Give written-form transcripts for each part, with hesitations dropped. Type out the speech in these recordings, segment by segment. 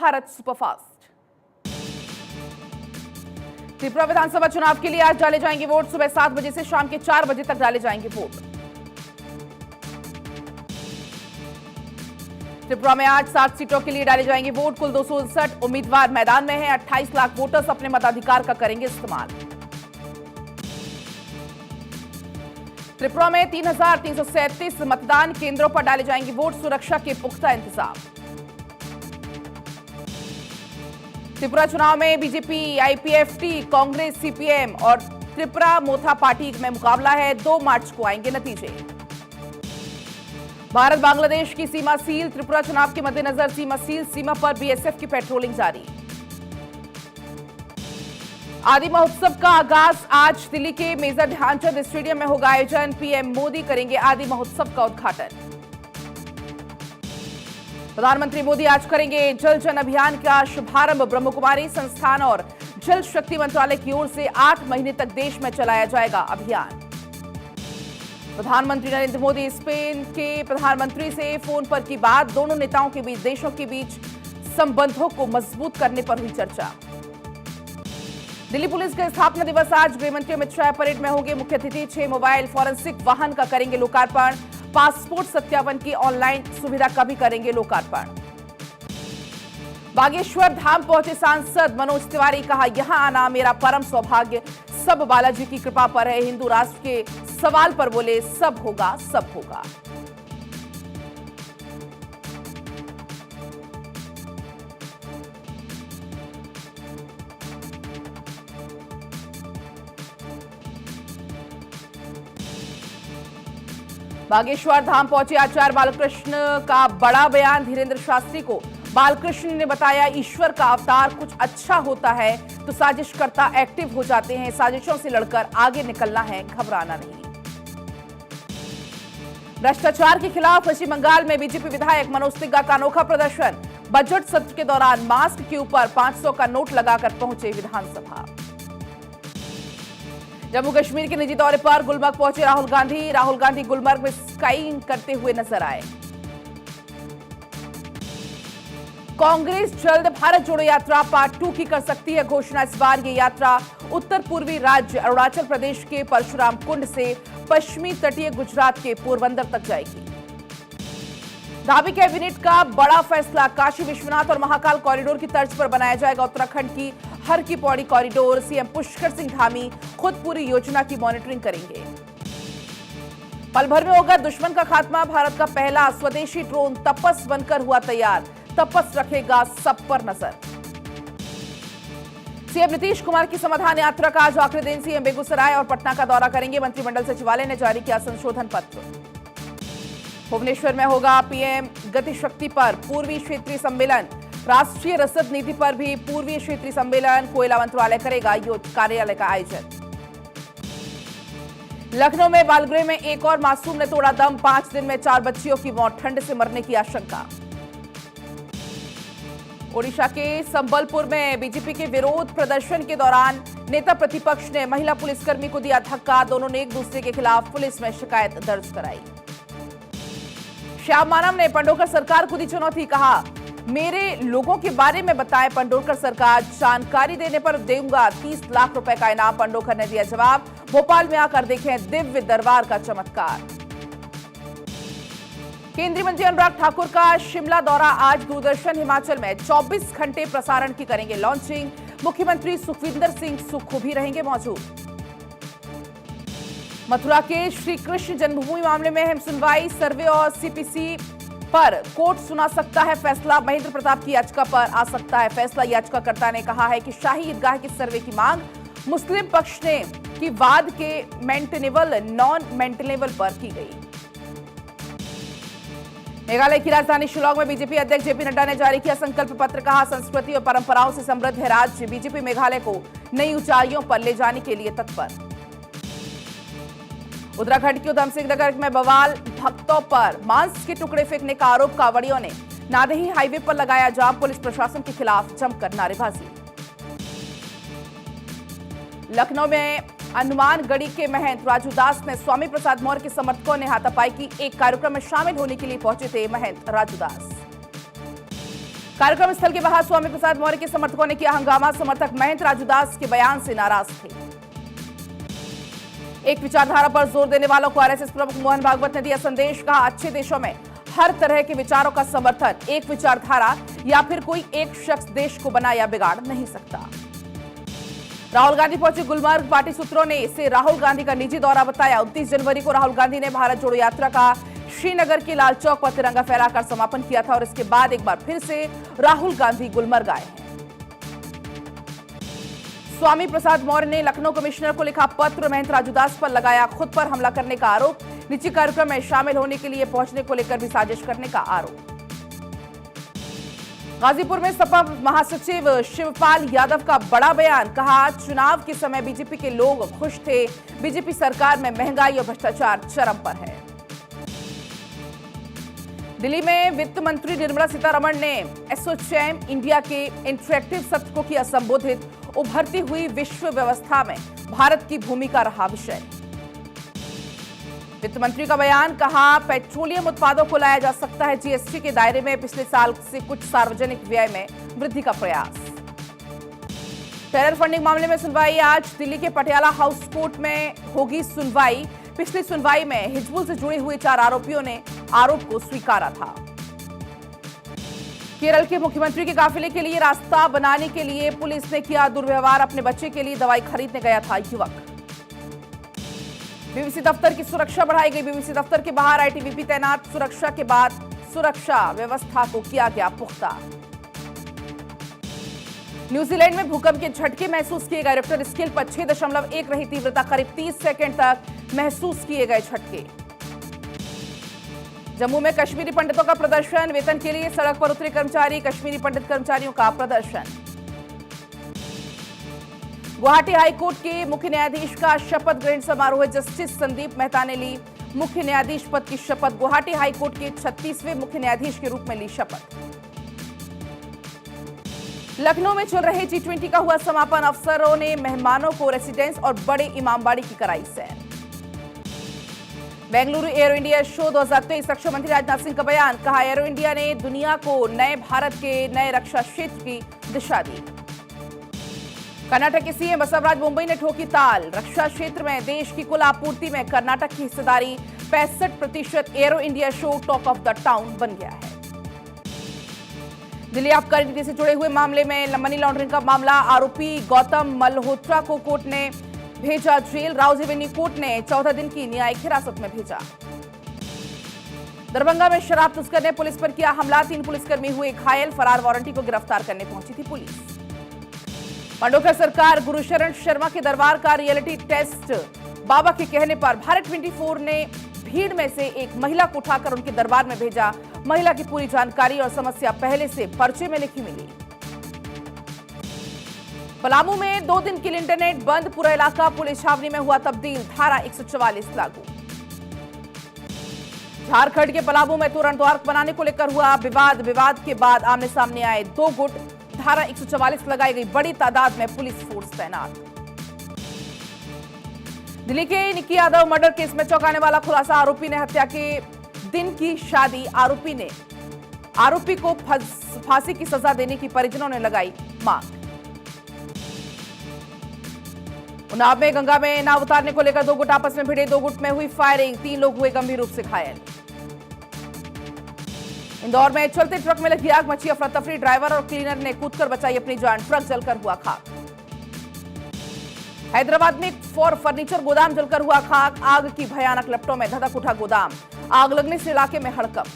Bharat superfast. Tripura विधानसभा चुनाव के लिए आज डाले जाएंगे वोट। सुबह 7 बजे से शाम के 4 बजे तक डाले जाएंगे वोट। त्रिपुरा में आज 7 सीटों के लिए डाले जाएंगे वोट। कुल 259 उम्मीदवार मैदान में हैं। 28 लाख वोटर्स अपने मताधिकार का करेंगे इस्तेमाल। त्रिपुरा में 3,337 मतदान केंद्रों पर डाले जाएंगे वोट। सुरक्षा के पुख्ता इंतजाम। त्रिपुरा चुनाव में बीजेपी, आईपीएफटी, कांग्रेस, सीपीएम और त्रिपुरा मोथा पार्टी में मुकाबला है। 2 मार्च को आएंगे नतीजे। भारत बांग्लादेश की सीमा सील। त्रिपुरा चुनाव के मद्देनजर सीमा सील। सीमा पर बीएसएफ की पेट्रोलिंग जारी। आदि महोत्सव का आगाज आज दिल्ली के मेजर ध्यानचंद स्टेडियम में होगा आयोजन। पीएम मोदी करेंगे आदि महोत्सव का उद्घाटन। प्रधानमंत्री मोदी आज करेंगे जल जन अभियान का शुभारंभ। ब्रह्म कुमारी संस्थान और जल शक्ति मंत्रालय की ओर से 8 महीने तक देश में चलाया जाएगा अभियान। प्रधानमंत्री नरेंद्र मोदी स्पेन के प्रधानमंत्री से फोन पर की बात। दोनों नेताओं के बीच देशों के बीच संबंधों को मजबूत करने पर हुई चर्चा। दिल्ली पुलिस का स्थापना दिवस आज। गृहमंत्री अमित शाह परेड में होंगे मुख्य अतिथि। 6 मोबाइल फॉरेंसिक वाहन का करेंगे लोकार्पण। पासपोर्ट सत्यापन की ऑनलाइन सुविधा का भी करेंगे लोकार्पण। बागेश्वर धाम पहुंचे सांसद मनोज तिवारी। कहा, यहां आना मेरा परम सौभाग्य। सब बालाजी की कृपा पर है। हिंदू राष्ट्र के सवाल पर बोले, सब होगा, सब होगा। बागेश्वर धाम पहुंचे आचार्य बालकृष्ण का बड़ा बयान। धीरेन्द्र शास्त्री को बालकृष्ण ने बताया, ईश्वर का अवतार कुछ अच्छा होता है तो साजिशकर्ता एक्टिव हो जाते हैं। साजिशों से लड़कर आगे निकलना है, घबराना नहीं। भ्रष्टाचार के खिलाफ पश्चिम बंगाल में बीजेपी विधायक मनोज तिग्गा का अनोखा प्रदर्शन। बजट सत्र के दौरान मास्क के ऊपर 500 का नोट लगाकर पहुंचे विधानसभा। जम्मू कश्मीर के निजी दौरे पर गुलमर्ग पहुंचे राहुल गांधी। राहुल गांधी गुलमर्ग में स्काइंग करते हुए नजर आए। कांग्रेस जल्द भारत जोड़ो यात्रा पार्ट 2 की कर सकती है घोषणा। इस बार ये यात्रा उत्तर पूर्वी राज्य अरुणाचल प्रदेश के परशुराम कुंड से पश्चिमी तटीय गुजरात के पोरबंदर तक जाएगी। धामी कैबिनेट का बड़ा फैसला। काशी विश्वनाथ और महाकाल कॉरिडोर की तर्ज पर बनाया जाएगा उत्तराखंड की हर की पौड़ी कॉरिडोर। सीएम पुष्कर सिंह धामी खुद पूरी योजना की मॉनिटरिंग करेंगे। पल भर में होगा दुश्मन का खात्मा। भारत का पहला स्वदेशी ड्रोन तपस बनकर हुआ तैयार। तपस रखेगा सब पर नजर। सीएम नीतीश कुमार की समाधान यात्रा का आज आखिरी दिन। सीएम बेगूसराय और पटना का दौरा करेंगे। मंत्रिमंडल सचिवालय ने जारी किया संशोधन पत्र। भुवनेश्वर में होगा पीएम गति शक्ति पर पूर्वी क्षेत्रीय सम्मेलन। राष्ट्रीय रसद नीति पर भी पूर्वी क्षेत्रीय सम्मेलन। कोयला मंत्रालय करेगा कार्यालय का आयोजन। लखनऊ में बालगृह में एक और मासूम ने तोड़ा दम। 5 दिन में 4 बच्चियों की मौत। ठंड से मरने की आशंका। ओडिशा के संबलपुर में बीजेपी के विरोध प्रदर्शन के दौरान नेता प्रतिपक्ष ने महिला पुलिसकर्मी को दिया धक्का। दोनों ने एक दूसरे के खिलाफ पुलिस में शिकायत दर्ज कराई। श्याम मानव ने पंडोकर सरकार को दी चुनौती। कहा, मेरे लोगों के बारे में बताएं पंडोकर सरकार। जानकारी देने पर दूंगा 30 लाख रुपए का इनाम। पंडोकर ने दिया जवाब। भोपाल में आकर देखें दिव्य दरबार का चमत्कार। केंद्रीय मंत्री अनुराग ठाकुर का शिमला दौरा आज। दूरदर्शन हिमाचल में 24 घंटे प्रसारण की करेंगे लॉन्चिंग। मुख्यमंत्री सुखविंदर सिंह सुक्खू भी रहेंगे मौजूद। मथुरा के श्री कृष्ण जन्मभूमि मामले में अहम सुनवाई। सर्वे और सीपीसी पर कोर्ट सुना सकता है फैसला। महेंद्र प्रताप की याचिका पर आ सकता है फैसला। याचिकाकर्ता ने कहा है कि शाही ईदगाह के सर्वे की मांग मुस्लिम पक्ष ने की वाद के मेंटेनेबल नॉन मेंटेनेबल पर की गई। मेघालय की राजधानी शिलांग में बीजेपी अध्यक्ष जेपी नड्डा ने जारी किया संकल्प पत्र। कहा, संस्कृति और परंपराओं से समृद्ध है राज्य। बीजेपी मेघालय को नई ऊंचाइयों पर ले जाने के लिए तत्पर। उत्तराखंड के उधमसिंह नगर में बवाल। भक्तों पर मांस के टुकड़े फेंकने का आरोप। कांवड़ियों ने नादही हाईवे पर लगाया जाम। पुलिस प्रशासन के खिलाफ जमकर नारेबाजी। लखनऊ में हनुमानगढ़ी के महंत राजू दास ने स्वामी प्रसाद मौर्य के समर्थकों ने हाथापाई की। एक कार्यक्रम में शामिल होने के लिए पहुंचे थे महंत राजू दास। कार्यक्रम स्थल के बाहर स्वामी प्रसाद मौर्य के समर्थकों ने किया हंगामा। समर्थक महेंद्र राजूदास के बयान से नाराज थे। एक विचारधारा पर जोर देने वालों को आरएसएस प्रमुख मोहन भागवत ने दिया संदेश। कहा, अच्छे देशों में हर तरह के विचारों का समर्थन एक विचारधारा या फिर कोई एक शख्स देश को बना या बिगाड़ नहीं सकता। राहुल गांधी पहुंचे गुलमर्ग। पार्टी सूत्रों ने इसे राहुल गांधी का निजी दौरा बताया। 29 जनवरी को राहुल गांधी ने भारत जोड़ो यात्रा का श्रीनगर के लाल चौक पर तिरंगा फहराकर समापन किया था और इसके बाद एक बार फिर से राहुल गांधी गुलमर्ग आए हैं। स्वामी प्रसाद मौर्य ने लखनऊ कमिश्नर को लिखा पत्र। महेंद्र राजूदास पर लगाया खुद पर हमला करने का आरोप। निजी कार्यक्रम में शामिल होने के लिए पहुंचने को लेकर भी साजिश करने का आरोप। गाजीपुर में सपा महासचिव शिवपाल यादव का बड़ा बयान। कहा, चुनाव के समय बीजेपी के लोग खुश थे। बीजेपी सरकार में महंगाई और भ्रष्टाचार चरम पर है। दिल्ली में वित्त मंत्री निर्मला सीतारमण ने एसोचैम इंडिया के इंटरैक्टिव सत्र को किया संबोधित। उभरती हुई विश्व व्यवस्था में भारत की भूमिका रहा विषय। वित्त मंत्री का बयान। कहा, पेट्रोलियम उत्पादों को लाया जा सकता है जीएसटी के दायरे में। पिछले साल से कुछ सार्वजनिक व्यय में वृद्धि का प्रयास। टेरर फंडिंग मामले में सुनवाई आज। दिल्ली के पटियाला हाउस कोर्ट में होगी सुनवाई। पिछली सुनवाई में हिजबुल से जुड़े हुए 4 आरोपियों ने आरोप को स्वीकारा था। केरल के मुख्यमंत्री के काफिले के लिए रास्ता बनाने के लिए पुलिस ने किया दुर्व्यवहार। अपने बच्चे के लिए दवाई खरीदने गया था युवक। बीबीसी दफ्तर की सुरक्षा बढ़ाई गई। बीबीसी दफ्तर के बाहर आईटीबीपी तैनात। सुरक्षा के बाद सुरक्षा व्यवस्था को किया गया पुख्ता। न्यूजीलैंड में भूकंप के झटके महसूस किए गए। रिक्टर स्केल पर 6.1 रही तीव्रता। करीब 30 सेकंड तक महसूस किए गए झटके। जम्मू में कश्मीरी पंडितों का प्रदर्शन। वेतन के लिए सड़क पर उतरे कर्मचारी। कश्मीरी पंडित कर्मचारियों का प्रदर्शन। गुवाहाटी हाईकोर्ट के मुख्य न्यायाधीश का शपथ ग्रहण समारोह। जस्टिस संदीप मेहता ने ली मुख्य न्यायाधीश पद की शपथ। गुवाहाटी हाईकोर्ट के 36वें मुख्य न्यायाधीश के रूप में ली शपथ। लखनऊ में चल रहे G20 का हुआ समापन। अफसरों ने मेहमानों को रेसिडेंस और बड़े इमामबाड़ी की कराई सैर। Bengaluru arrow India show 2023। रक्षा मंत्री राजनाथ सिंह का बयान। कहा, एरो इंडिया ने दुनिया को नए भारत के नए रक्षा क्षेत्र की दिशा दी। कर्नाटक के सीएम बसवराज मुंबई ने ठोकी ताल। रक्षा क्षेत्र में देश की कुल आपूर्ति में कर्नाटक की हिस्सेदारी 65%। Arrow India show talk of the town बन गया है। दिल्ली आबकारी नीति से जुड़े हुए मामले में मनी लॉन्ड्रिंग का मामला। आरोपी गौतम मल्होत्रा को कोर्ट ने भेजा जेल। राउज एवेन्यू कोर्ट ने 14 दिन की न्यायिक हिरासत में भेजा। दरभंगा में शराब तस्कर ने पुलिस पर किया हमला। 3 पुलिसकर्मी हुए घायल। फरार वारंटी को गिरफ्तार करने पहुंची थी पुलिस। मंडोकर सरकार गुरुशरण शर्मा के दरबार का रियलिटी टेस्ट। बाबा के कहने पर भारत 24 ने भीड़ में से एक महिला को उठाकर उनके दरबार में भेजा। महिला की पूरी जानकारी और समस्या पहले से पर्चे में लिखी मिली। पलामू में 2 दिन के लिए इंटरनेट बंद। पूरा इलाका पुलिस छावनी में हुआ तब्दील। धारा 144 लागू। झारखंड के पलामू में तुरंत द्वार बनाने को लेकर हुआ विवाद। विवाद के बाद आमने सामने आए 2 गुट। धारा 144 लगाई गई। बड़ी तादाद में पुलिस फोर्स तैनात। दिल्ली के निकी यादव मर्डर केस में चौंकाने वाला खुलासा। आरोपी ने हत्या के दिन की शादी। आरोपी को फांसी की सजा देने की परिजनों ने लगाई मांग। उन्नाव में गंगा में नाव उतारने को लेकर 2 गुट आपस में भिड़े। 2 गुट में हुई फायरिंग। 3 लोग हुए गंभीर रूप से घायल। इंदौर में चलते ट्रक में लगी आग। मची अफरा तफरी। ड्राइवर और क्लीनर ने कूदकर बचाई अपनी जान। ट्रक जलकर हुआ खाक। हैदराबाद में फर्नीचर गोदाम जलकर हुआ खाक। आग की भयानक लपटों में धधक उठा गोदाम। आग लगने से इलाके में हड़कंप।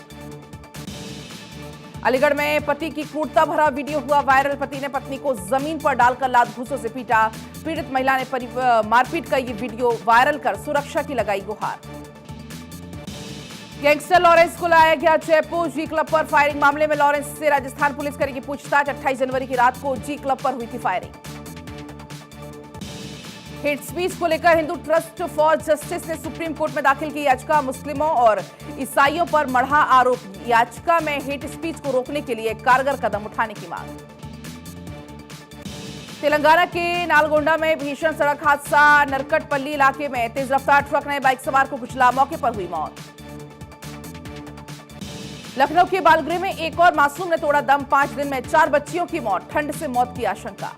अलीगढ़ में पति की क्रूरता भरा वीडियो हुआ वायरल। पति ने पत्नी को जमीन पर डालकर लात घूंसों से पीटा। पीड़ित महिला ने मारपीट का ये वीडियो वायरल कर सुरक्षा की लगाई गुहार। गैंगस्टर लॉरेंस को लाया गया जयपुर। जी क्लब पर फायरिंग मामले में लॉरेंस से राजस्थान पुलिस करेगी पूछताछ। 28 जनवरी की रात को जी क्लब पर हुई थी फायरिंग। हेट स्पीच को लेकर हिंदू ट्रस्ट फॉर जस्टिस ने सुप्रीम कोर्ट में दाखिल की याचिका। मुस्लिमों और ईसाइयों पर मढ़ा आरोप। याचिका में हेट स्पीच को रोकने के लिए कारगर कदम उठाने की मांग। तेलंगाना के नालगोंडा में भीषण सड़क हादसा। नरकटपल्ली इलाके में तेज रफ्तार ट्रक ने बाइक सवार को कुचला। मौके पर हुई मौत। लखनऊ के बालगृह में एक और मासूम ने तोड़ा दम। 5 दिन में 4 बच्चियों की मौत, ठंड से मौत की आशंका।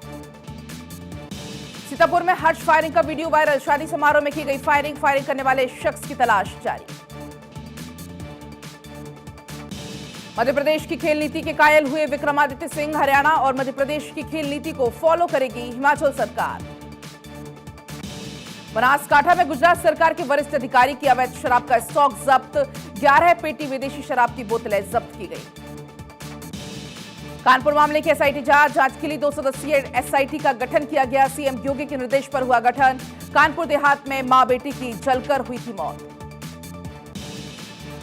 सीतापुर में हर्ष फायरिंग का वीडियो वायरल। शादी समारोह में की गई फायरिंग करने वाले शख्स की तलाश जारी। मध्य प्रदेश की खेल नीति के कायल हुए विक्रमादित्य सिंह। हरियाणा और मध्य प्रदेश की खेल नीति को फॉलो करेगी हिमाचल सरकार। बनासकांठा में गुजरात सरकार के वरिष्ठ अधिकारी की अवैध शराब का स्टॉक जब्त। 11 पेटी विदेशी शराब की बोतलें जब्त की गई। कानपुर मामले की एसआईटी जांच के लिए 2 सदस्यीय एसआईटी का गठन किया गया। सीएम योगी के निर्देश पर हुआ गठन। कानपुर देहात में मां बेटी की जलकर हुई थी मौत।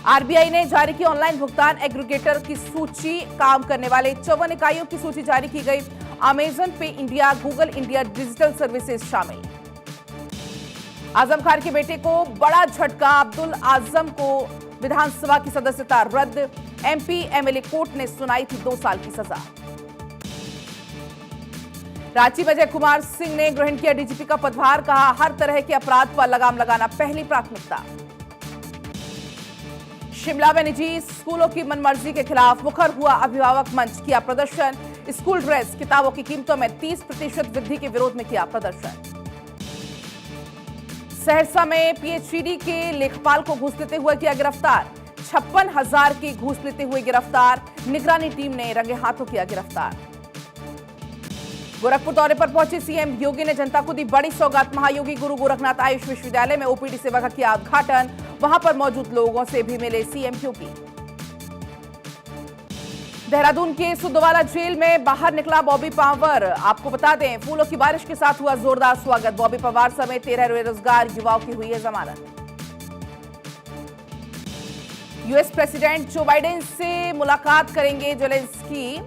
आरबीआई ने जारी की ऑनलाइन भुगतान एग्रीगेटर की सूची। काम करने वाले 54 इकाइयों की सूची जारी की गई। अमेजन पे India, Google India digital services शामिल। आजम खान के बेटे को बड़ा झटका। अब्दुल आजम को विधानसभा की सदस्यता रद्द। एमपी एमएलए कोर्ट ने सुनाई थी 2 साल की सजा। रांची में अजय कुमार सिंह ने ग्रहण किया डीजीपी का पदभार। कहा, हर तरह के अपराध पर लगाम लगाना पहली प्राथमिकता। शिमला में निजी स्कूलों की मनमर्जी के खिलाफ मुखर हुआ अभिभावक मंच। किया प्रदर्शन। स्कूल ड्रेस, किताबों की कीमतों में 30% वृद्धि के विरोध में किया प्रदर्शन। सहरसा में पीएचईडी के लेखपाल को घूस लेते हुए किया गिरफ्तार। 56,000 की घूस लेते हुए गिरफ्तार। निगरानी टीम ने रंगे हाथों किया गिरफ्तार। गोरखपुर दौरे पर पहुंचे सीएम योगी ने जनता को दी बड़ी सौगात। महायोगी गुरु गोरखनाथ आयुष विश्वविद्यालय में ओपीडी सेवा का किया उद्घाटन। वहां पर मौजूद लोगों से भी मिले सीएम योगी। देहरादून के सुद्धवाला जेल में बाहर निकला बॉबी पावर। आपको बता दें, फूलों की बारिश के साथ हुआ जोरदार स्वागत। बॉबी पवार समेत 13 बेरोजगार युवाओं की हुई है जमानत। यूएस प्रेसिडेंट जो बाइडेन से मुलाकात करेंगे जेलेंस्की।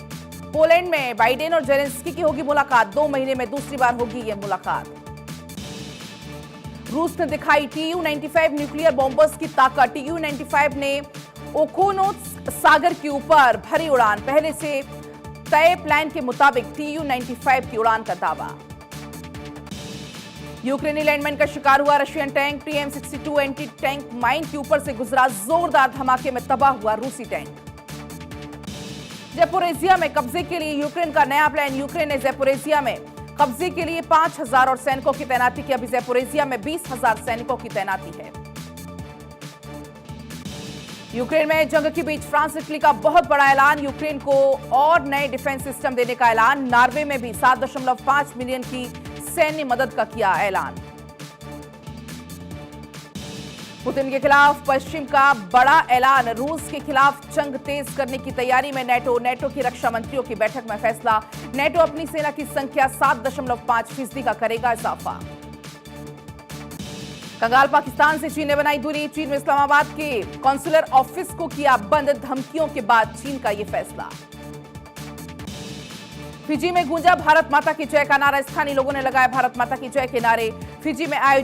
पोलैंड में बाइडेन और जेलेंस्की की होगी मुलाकात। 2 महीने में दूसरी बार होगी यह मुलाकात। रूस ने दिखाई TU-95 न्यूक्लियर बॉम्बर्स की ताकत। TU-95 ने ओखोनोत्स्क सागर के ऊपर भरी उड़ान। पहले से तय प्लान के मुताबिक TU-95 की उड़ान का दावा। यूक्रेनी लैंडमाइन का शिकार हुआ Russian tank. TM-62 anti tank mine के ऊपर से गुजरा। जोरदार धमाके में तबाह हुआ रूसी टैंक। ज़ैपोरिज़िया में कब्जे के लिए यूक्रेन का नया प्लान। यूक्रेन ने ज़ैपोरिज़िया में कब्जे के लिए 5,000 और सैनिकों की तैनाती की। अभी ज़ैपोरिज़िया में 20,000 सैनिकों की तैनाती है। यूक्रेन में जंग के बीच फ्रांस इटली का बहुत बड़ा ऐलान। यूक्रेन को और नए डिफेंस सिस्टम देने का ऐलान। नॉर्वे में भी 7.5 मिलियन की सैन्य मदद का किया ऐलान। पुतिन के खिलाफ पश्चिम का बड़ा ऐलान। रूस के खिलाफ जंग तेज करने की तैयारी में नेटो की रक्षा मंत्रियों की बैठक में फैसला। नेटो अपनी सेना की संख्या 7.5% का करेगा इजाफा। कंगाल पाकिस्तान से चीन ने बनाई दूरी। चीन में इस्लामाबाद के कॉन्सुलर ऑफिस को किया बंद। धमकियों के बाद चीन का यह फैसला। फिजी में गूंजा भारत माता की जय का नारा। स्थानीय लोगों ने लगाया भारत माता की जय के नारे। फिजी में आयोजित